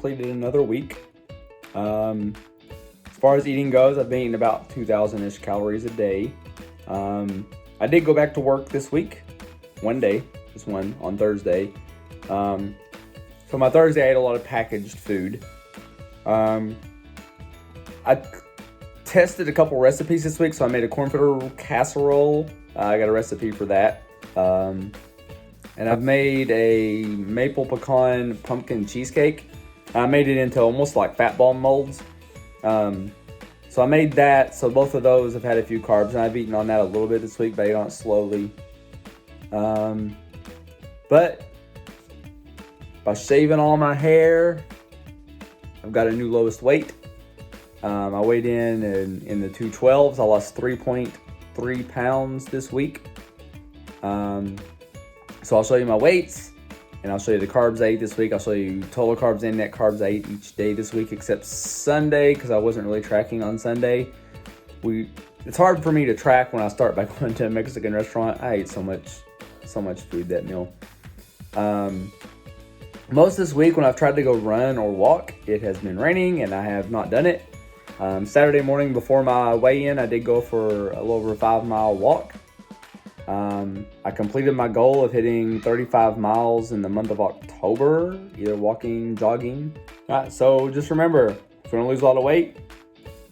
completed another week. As far as eating goes, I've been eating about 2,000-ish calories a day. I did go back to work this week, one day, just one, on Thursday. So my Thursday, I ate a lot of packaged food. I tested a couple recipes this week, so I made a corn fritter casserole. I got a recipe for that. And I've made a maple pecan pumpkin cheesecake. I made it into almost like fat ball molds. So I made that. So both of those have had a few carbs, and I've eaten on that a little bit this week, but I ate on it slowly. But by shaving all my hair, I've got a new lowest weight. I weighed in the 212s. I lost 3.3 pounds this week. So I'll show you my weights, and I'll show you the carbs I ate this week. I'll show you total carbs and net carbs I ate each day this week, except Sunday, because I wasn't really tracking on Sunday. It's hard for me to track when I start by going to a Mexican restaurant. I ate so much food that meal. Most this week when I've tried to go run or walk, it has been raining and I have not done it. Saturday morning before my weigh-in, I did go for a little over a 5-mile walk. I completed my goal of hitting 35 miles in the month of October, either walking, jogging. All right, so just remember, if you want to lose a lot of weight,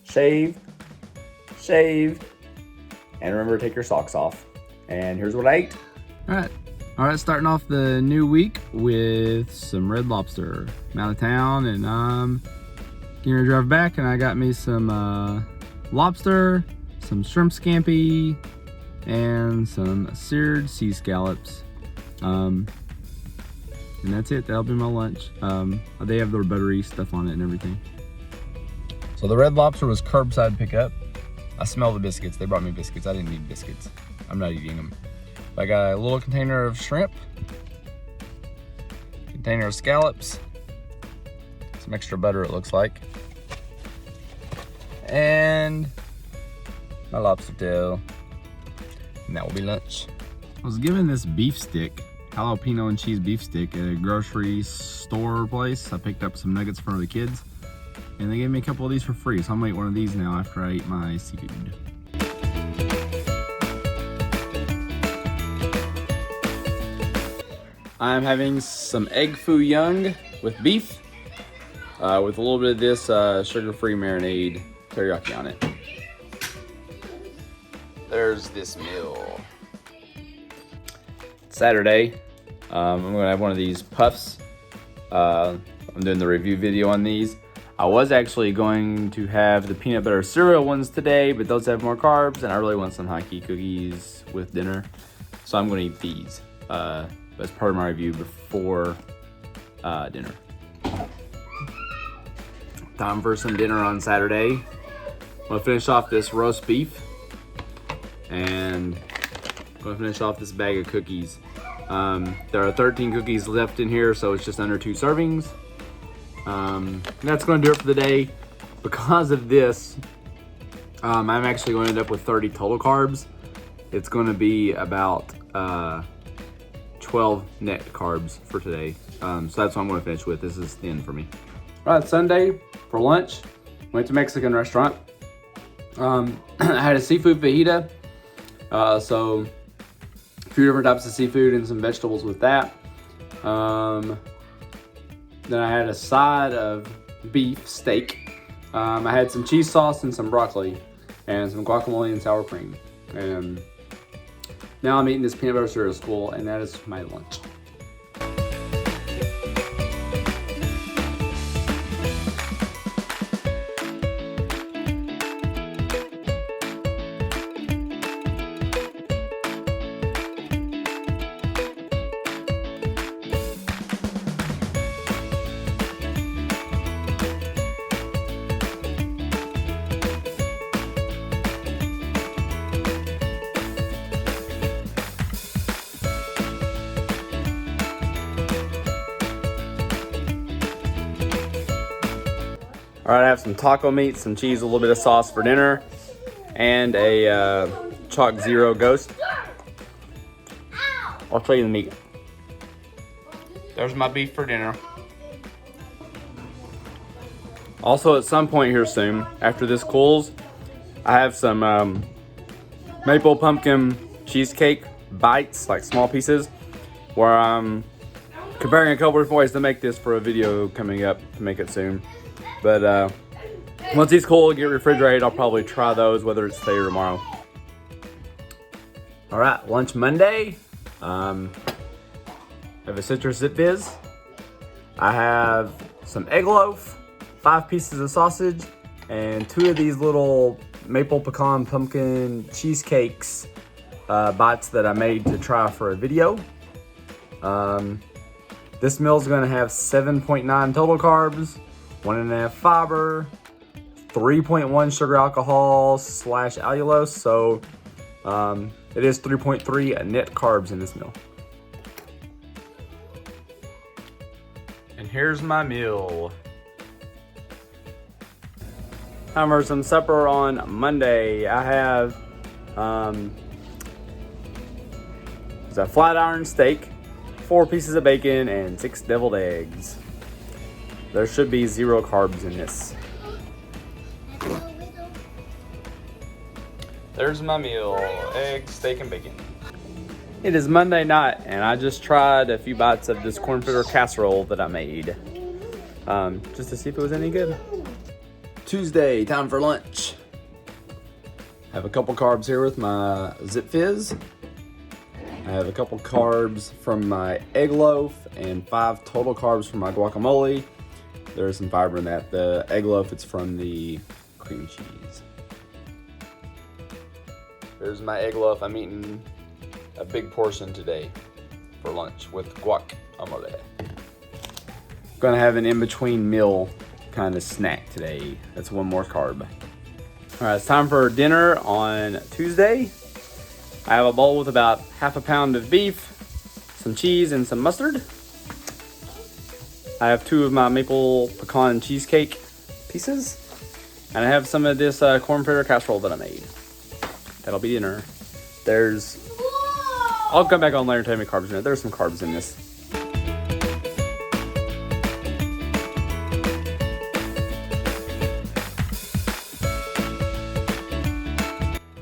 shave, and remember to take your socks off. And here's what I ate. All right, starting off the new week with some Red Lobster. I'm out of town and I'm getting ready to drive back, and I got me some lobster, some shrimp scampi, and some seared sea scallops. And that's it. That'll be my lunch. They have their buttery stuff on it and everything. So the Red Lobster was curbside pickup. I smell the biscuits. They brought me biscuits. I didn't need biscuits. I'm not eating them. I got a little container of shrimp, container of scallops, some extra butter it looks like, and my lobster tail. And that will be lunch. I was given this beef stick, jalapeno and cheese beef stick, at a grocery store place. I picked up some nuggets for the kids, and they gave me a couple of these for free. So I'm gonna eat one of these now after I eat my seafood. I'm having some egg foo young with beef, with a little bit of this sugar-free marinade teriyaki on it. There's this meal. Saturday, I'm gonna have one of these puffs. I'm doing the review video on these. I was actually going to have the peanut butter cereal ones today, but those have more carbs, and I really want some Haki cookies with dinner. So I'm gonna eat these as part of my review before dinner. Time for some dinner on Saturday. I'm gonna finish off this roast beef, and I'm gonna finish off this bag of cookies. There are 13 cookies left in here, so it's just under 2 servings. That's gonna do it for the day. Because of this, I'm actually going to end up with 30 total carbs. It's gonna be about 12 net carbs for today. So that's what I'm gonna finish with. This is the end for me. All right, Sunday for lunch, went to a Mexican restaurant. I had a seafood fajita. So a few different types of seafood and some vegetables with that. Then I had a side of beef steak. I had some cheese sauce and some broccoli and some guacamole and sour cream. And now I'm eating this peanut butter cereal school, and that is my lunch. All right, I have some taco meat, some cheese, a little bit of sauce for dinner, and a Chalk Zero Ghost. I'll show you the meat. There's my beef for dinner. Also, at some point here soon, after this cools, I have some maple pumpkin cheesecake bites, like small pieces, where I'm comparing a couple different ways to make this for a video coming up to make it soon. But once these cool, get refrigerated, I'll probably try those, whether it's today or tomorrow. All right, lunch Monday. I have a citrus zip fizz. I have some egg loaf, 5 pieces of sausage, and 2 of these little maple pecan pumpkin cheesecakes bites that I made to try for a video. This meal is going to have 7.9 total carbs, 1.5 fiber, 3.1 sugar alcohol / allulose. So it is 3.3 net carbs in this meal. And here's my meal. Time for some supper on Monday. I have it's a flat iron steak, 4 pieces of bacon, and 6 deviled eggs. There should be 0 carbs in this. There's my meal, eggs, steak, and bacon. It is Monday night, and I just tried a few bites of this corn fritter casserole that I made, just to see if it was any good. Tuesday, time for lunch. Have a couple carbs here with my Zip Fizz. I have a couple carbs from my egg loaf and 5 total carbs from my guacamole. There is some fiber in that. The egg loaf, it's from the cream cheese. There's my egg loaf. I'm eating a big portion today for lunch with guacamole. Gonna have an in-between meal kind of snack today. That's 1 more carb. All right, it's time for dinner on Tuesday. I have a bowl with about 1/2 pound of beef, some cheese, and some mustard. I have 2 of my maple pecan cheesecake pieces, and I have some of this corn fritter casserole that I made. That'll be dinner. I'll come back on later and tell you how many carbs in it. There's some carbs in this.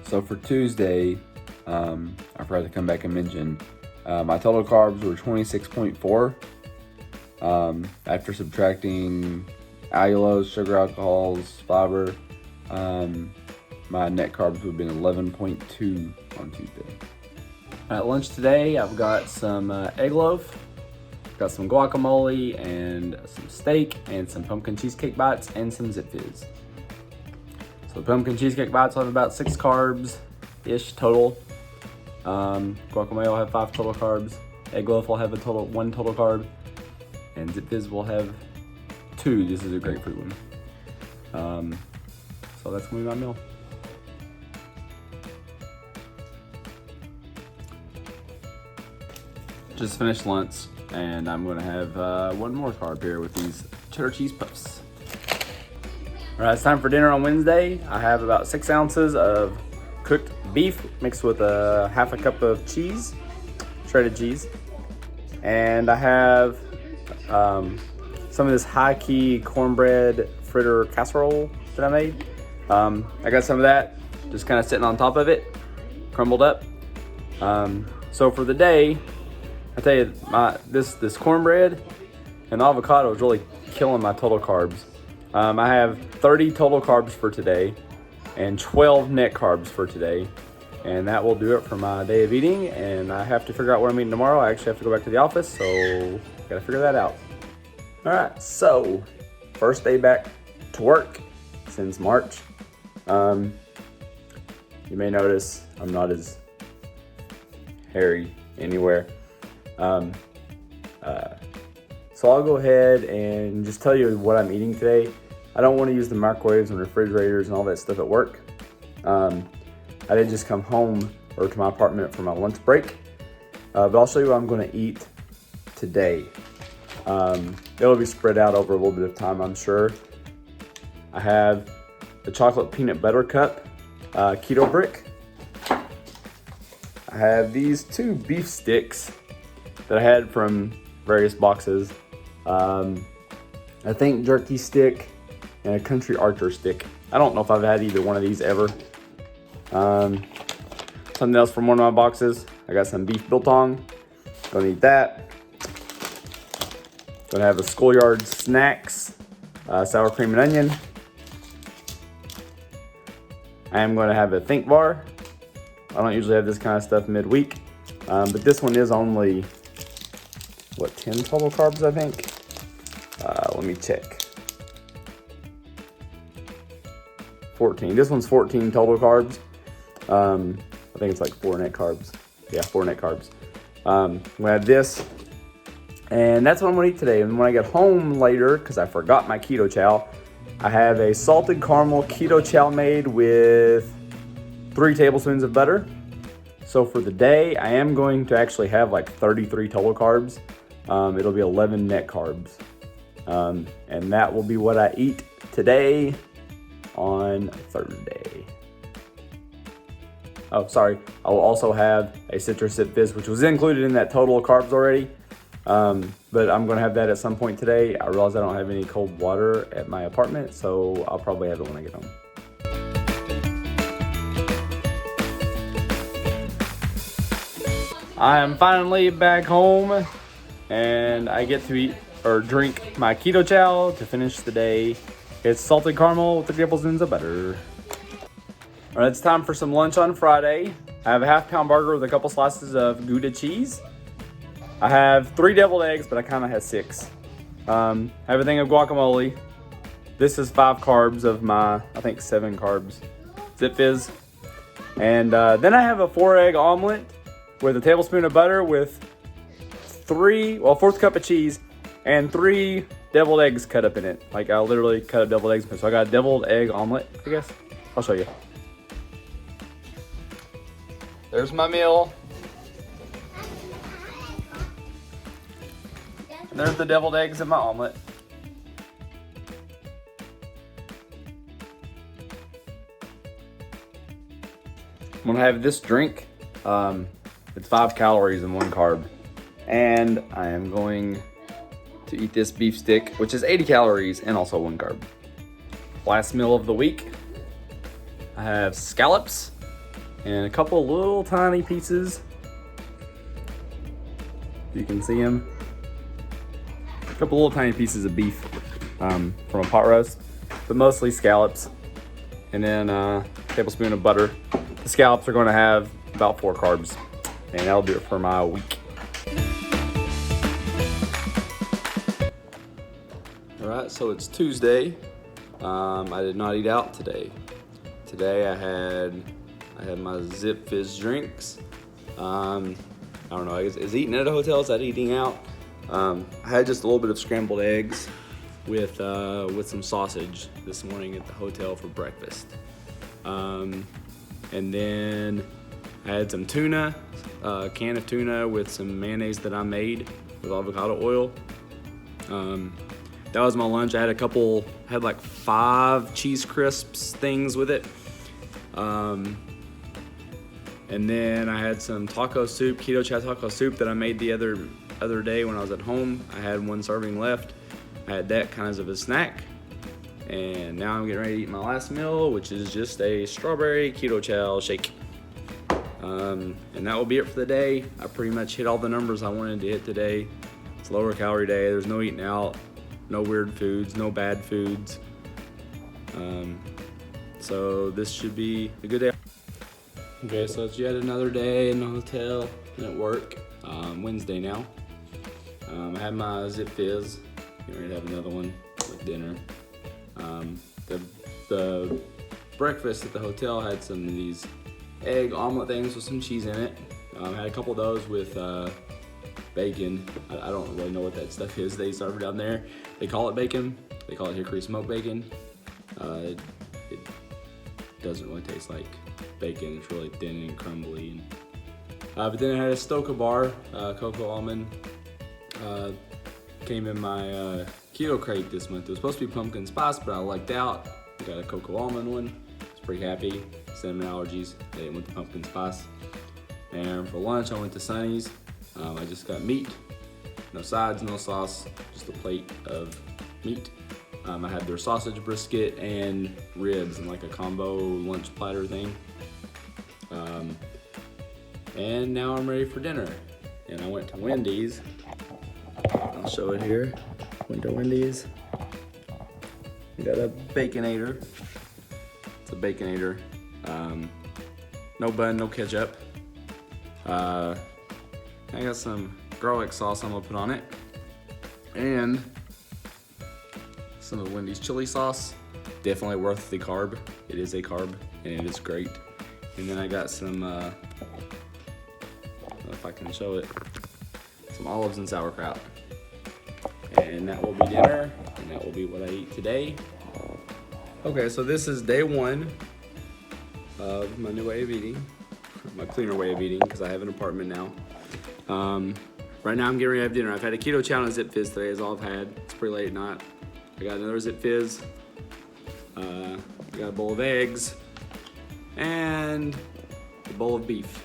So for Tuesday, I forgot to come back and mention, my total carbs were 26.4. After subtracting allulose, sugar alcohols, fiber, my net carbs would have been 11.2 on Tuesday. At lunch today, I've got some egg loaf, got some guacamole and some steak and some pumpkin cheesecake bites and some Zip Fizz. So the pumpkin cheesecake bites will have about 6 carbs-ish total. Guacamole will have 5 total carbs. Egg loaf will have 1 total carb. And Zip Fizz will have 2. This is a grapefruit one. So that's gonna be my meal. Just finished lunch, and I'm gonna have 1 more carb here with these cheddar cheese puffs. All right, it's time for dinner on Wednesday. I have about 6 ounces of cooked beef mixed with 1/2 cup of cheese, shredded cheese. And I have some of this high-key cornbread fritter casserole that I made. I got some of that just kind of sitting on top of it, crumbled up. So for the day, I tell you, this cornbread and the avocado is really killing my total carbs. I have 30 total carbs for today and 12 net carbs for today. And that will do it for my day of eating. And I have to figure out what I'm eating tomorrow. I actually have to go back to the office, so gotta figure that out. All right, so first day back to work since March. You may notice I'm not as hairy anywhere. So I'll go ahead and just tell you what I'm eating today. I don't want to use the microwaves and refrigerators and all that stuff at work. I did just come home or to my apartment for my lunch break, but I'll show you what I'm going to eat today. It'll be spread out over a little bit of time, I'm sure. I have the chocolate peanut butter cup keto brick. I have these 2 beef sticks that I had from various boxes. I think jerky stick and a Country Archer stick. I don't know if I've had either one of these ever. Something else from one of my boxes. I got some beef biltong. Gonna eat that. Gonna have a Schoolyard Snacks sour cream and onion. I am gonna have a Think bar. I don't usually have this kind of stuff midweek, but this one is only, what, 10 total carbs, I think? Let me check. 14. This one's 14 total carbs. I think it's like 4 net carbs. Yeah, 4 net carbs. I'm gonna have this, and that's what I'm gonna eat today. And when I get home later, because I forgot my keto chow, I have a salted caramel keto chow made with 3 tablespoons of butter. So for the day, I am going to actually have like 33 total carbs. It'll be 11 net carbs. And that will be what I eat today on Thursday. Oh, sorry. I will also have a Citrus Sip Fizz, which was included in that total of carbs already. But I'm gonna have that at some point today. I realize I don't have any cold water at my apartment, so I'll probably have it when I get home. I am finally back home, and I get to eat or drink my keto chow to finish the day. It's salted caramel with 3 tablespoons of butter. All right, it's time for some lunch on Friday. I have a half-pound burger with a couple slices of Gouda cheese. I have 3 deviled eggs, but I kind of had 6. I have a thing of guacamole. This is 5 carbs of my, I think 7 carbs, Zip Fizz. And then I have a 4-egg omelet with a tablespoon of butter with 4th cup of cheese and 3 deviled eggs cut up in it. Like I literally cut up deviled eggs. So I got a deviled egg omelet, I guess. I'll show you. There's my meal. And there's the deviled eggs in my omelet. I'm gonna have this drink. It's 5 calories and 1 carb. And I am going to eat this beef stick, which is 80 calories and also 1 carb. Last meal of the week. I have scallops and a couple little tiny pieces. You can see them. A couple little tiny pieces of beef from a pot roast, but mostly scallops. And then a tablespoon of butter. The scallops are going to have about 4 carbs, and that'll do it for my week. All right, so it's Tuesday. I did not eat out today. Today I had my Zip Fizz drinks. I don't know, is eating at a hotel, is that eating out? I had just a little bit of scrambled eggs with some sausage this morning at the hotel for breakfast. And then I had some tuna, a can of tuna with some mayonnaise that I made with avocado oil. That was my lunch. I had like 5 cheese crisps things with it. And then I had some taco soup, keto chow taco soup that I made the other day when I was at home. I had 1 serving left. I had that kind of as a snack. And now I'm getting ready to eat my last meal, which is just a strawberry keto chow shake. And that will be it for the day. I pretty much hit all the numbers I wanted to hit today. It's a lower calorie day. There's no eating out, no weird foods, no bad foods. So this should be a good day. Okay, so it's yet another day in the hotel and at work. Wednesday now. I had my Zip Fizz. Getting ready to have another one with dinner. The breakfast at the hotel had some of these egg omelet things with some cheese in it. I had a couple of those with bacon. I don't really know what that stuff is they serve down there. They call it bacon. They call it hickory smoked bacon. It doesn't really taste like bacon. It's really thin and crumbly. But then I had a Stoka bar, cocoa almond. Came in my keto crate this month. It was supposed to be pumpkin spice, but I lucked out. I got a cocoa almond one. I was pretty happy. Cinnamon allergies. They went to pumpkin spice. And for lunch, I went to Sonny's. I just got meat. No sides, no sauce, just a plate of meat. I had their sausage brisket and ribs in like a combo lunch platter thing. And now I'm ready for dinner. And I went to Wendy's. I'll show it here. Went to Wendy's. We got a Baconator. It's a Baconator. No bun, no ketchup. I got some garlic sauce I'm gonna put on it. And some of Wendy's chili sauce. Definitely worth the carb. It is a carb and it is great. And then I got some, I don't know if I can show it, some olives and sauerkraut. And that will be dinner, and that will be what I eat today. Okay, so this is day one of my new way of eating, my cleaner way of eating, because I have an apartment now. Right now I'm getting ready to have dinner. I've had a keto chow and a Zip Fizz today, is all I've had. It's pretty late at night. I got another Zip Fizz. I got a bowl of eggs and a bowl of beef.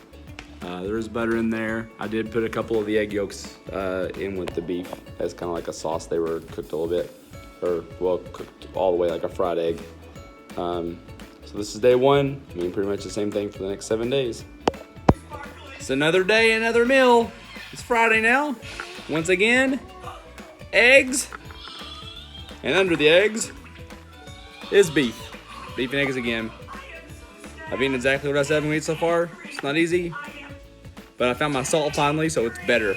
There's butter in there. I did put a couple of the egg yolks in with the beef as kind of like a sauce. They were cooked a little bit, or well, cooked all the way like a fried egg. So this is day one. I mean, pretty much the same thing for the next 7 days. It's another day, another meal. It's Friday now. Once again, eggs. And under the eggs is beef. Beef and eggs again. I've eaten exactly what I said I've eaten so far. It's not easy, but I found my salt finally, so it's better.